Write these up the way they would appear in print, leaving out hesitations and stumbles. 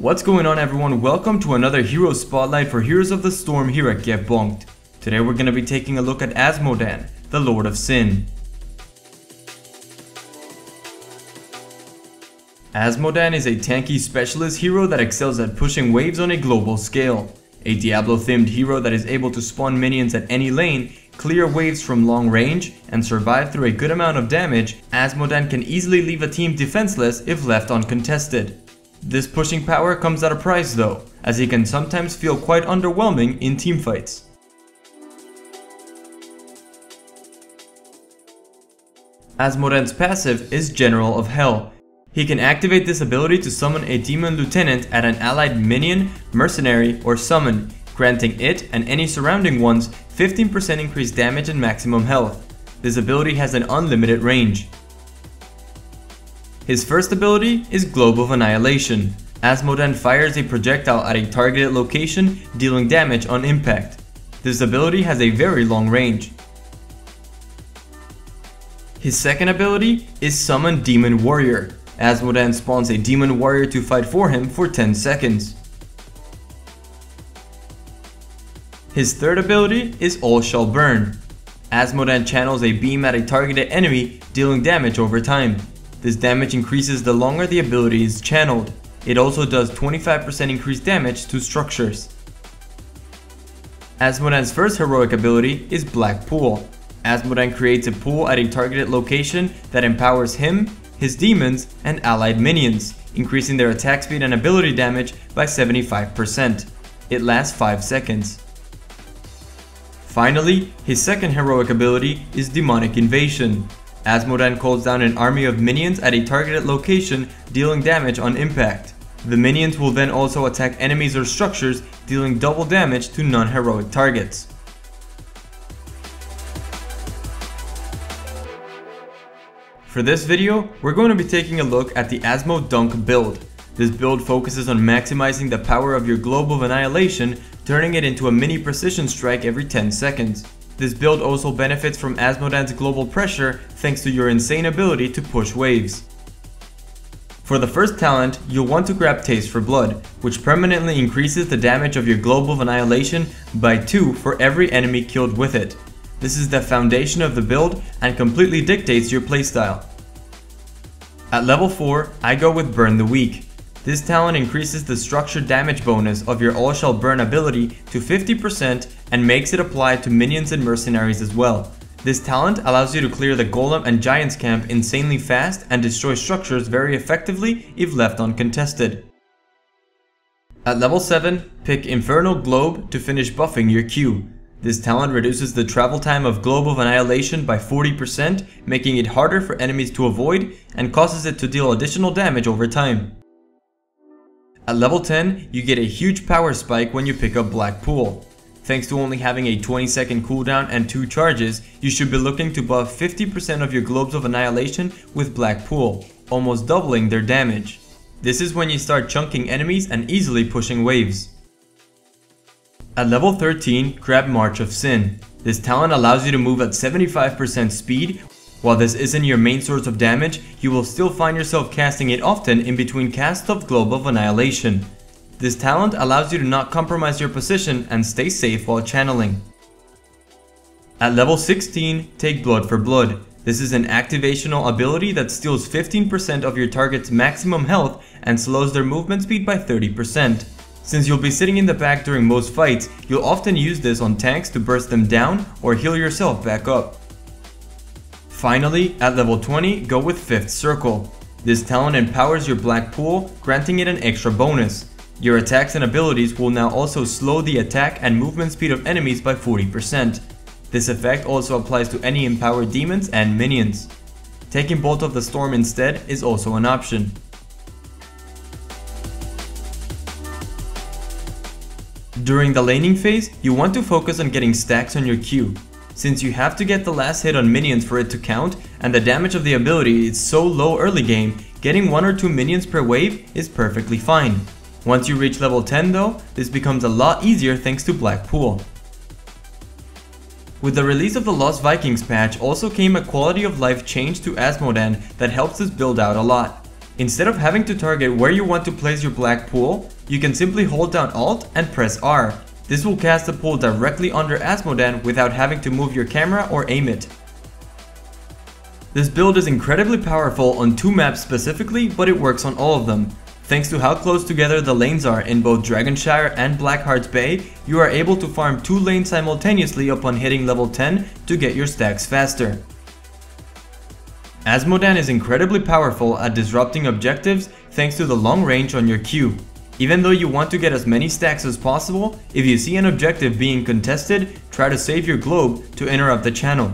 What's going on, everyone? Welcome to another Hero Spotlight for Heroes of the Storm here at Get Bonked. Today we're going to be taking a look at Azmodan, the Lord of Sin. Azmodan is a tanky specialist hero that excels at pushing waves on a global scale. A Diablo themed hero that is able to spawn minions at any lane, clear waves from long range, and survive through a good amount of damage, Azmodan can easily leave a team defenseless if left uncontested. This pushing power comes at a price though, as he can sometimes feel quite underwhelming in teamfights. Azmodan's passive is General of Hell. He can activate this ability to summon a demon lieutenant at an allied minion, mercenary, or summon, granting it and any surrounding ones 15% increased damage and maximum health. This ability has an unlimited range. His first ability is Globe of Annihilation. Azmodan fires a projectile at a targeted location, dealing damage on impact. This ability has a very long range. His second ability is Summon Demon Warrior. Azmodan spawns a Demon Warrior to fight for him for 10 seconds. His third ability is All Shall Burn. Azmodan channels a beam at a targeted enemy, dealing damage over time. This damage increases the longer the ability is channeled. It also does 25% increased damage to structures. Azmodan's first heroic ability is Black Pool. Azmodan creates a pool at a targeted location that empowers him, his demons, and allied minions, increasing their attack speed and ability damage by 75%. It lasts 5 seconds. Finally, his second heroic ability is Demonic Invasion. Azmodan calls down an army of minions at a targeted location, dealing damage on impact. The minions will then also attack enemies or structures, dealing double damage to non-heroic targets. For this video, we're going to be taking a look at the Azmo Dunk build. This build focuses on maximizing the power of your Globe of Annihilation, turning it into a mini precision strike every 10 seconds. This build also benefits from Azmodan's global pressure thanks to your insane ability to push waves. For the first talent, you'll want to grab Taste for Blood, which permanently increases the damage of your Globe of Annihilation by 2 for every enemy killed with it. This is the foundation of the build and completely dictates your playstyle. At level 4, I go with Burn the Weak. This talent increases the structure damage bonus of your All Shall Burn ability to 50% and makes it apply to minions and mercenaries as well. This talent allows you to clear the Golem and Giants camp insanely fast and destroy structures very effectively if left uncontested. At level 7, pick Infernal Globe to finish buffing your Q. This talent reduces the travel time of Globe of Annihilation by 40%, making it harder for enemies to avoid and causes it to deal additional damage over time. At level 10, you get a huge power spike when you pick up Black Pool. Thanks to only having a 20-second cooldown and 2 charges, you should be looking to buff 50% of your Globes of Annihilation with Black Pool, almost doubling their damage. This is when you start chunking enemies and easily pushing waves. At level 13, grab March of Sin. This talent allows you to move at 75% speed. While this isn't your main source of damage, you will still find yourself casting it often in between casts of Globe of Annihilation. This talent allows you to not compromise your position and stay safe while channeling. At level 16, take Blood for Blood. This is an activational ability that steals 15% of your target's maximum health and slows their movement speed by 30%. Since you'll be sitting in the back during most fights, you'll often use this on tanks to burst them down or heal yourself back up. Finally, at level 20, go with Fifth Circle. This talent empowers your Black Pool, granting it an extra bonus. Your attacks and abilities will now also slow the attack and movement speed of enemies by 40%. This effect also applies to any empowered demons and minions. Taking Bolt of the Storm instead is also an option. During the laning phase, you want to focus on getting stacks on your Q. Since you have to get the last hit on minions for it to count, and the damage of the ability is so low early game, getting 1 or 2 minions per wave is perfectly fine. Once you reach level 10 though, this becomes a lot easier thanks to Black Pool. With the release of the Lost Vikings patch also came a quality of life change to Azmodan that helps this build out a lot. Instead of having to target where you want to place your black pool, you can simply hold down Alt and press R. This will cast the pool directly under Azmodan without having to move your camera or aim it. This build is incredibly powerful on 2 maps specifically, but it works on all of them. Thanks to how close together the lanes are in both Dragonshire and Blackheart's Bay, you are able to farm 2 lanes simultaneously upon hitting level 10 to get your stacks faster. Azmodan is incredibly powerful at disrupting objectives thanks to the long range on your Q. Even though you want to get as many stacks as possible, if you see an objective being contested, try to save your globe to interrupt the channel.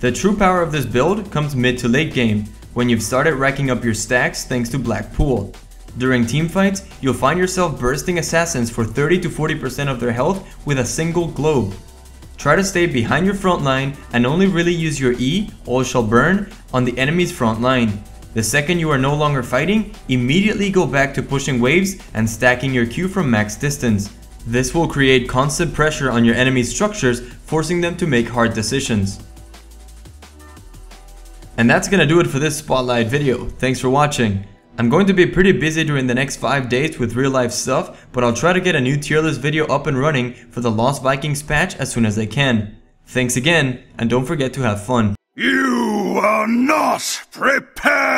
The true power of this build comes mid to late game, when you've started racking up your stacks thanks to Black Pool. During teamfights, you'll find yourself bursting assassins for 30 to 40% of their health with a single globe. Try to stay behind your front line and only really use your E, all shall burn, on the enemy's front line. The second you are no longer fighting, immediately go back to pushing waves and stacking your Q from max distance. This will create constant pressure on your enemy's structures, forcing them to make hard decisions. And that's gonna do it for this spotlight video. Thanks for watching. I'm going to be pretty busy during the next 5 days with real life stuff, but I'll try to get a new tier list video up and running for the Lost Vikings patch as soon as I can. Thanks again, and don't forget to have fun. You are not prepared!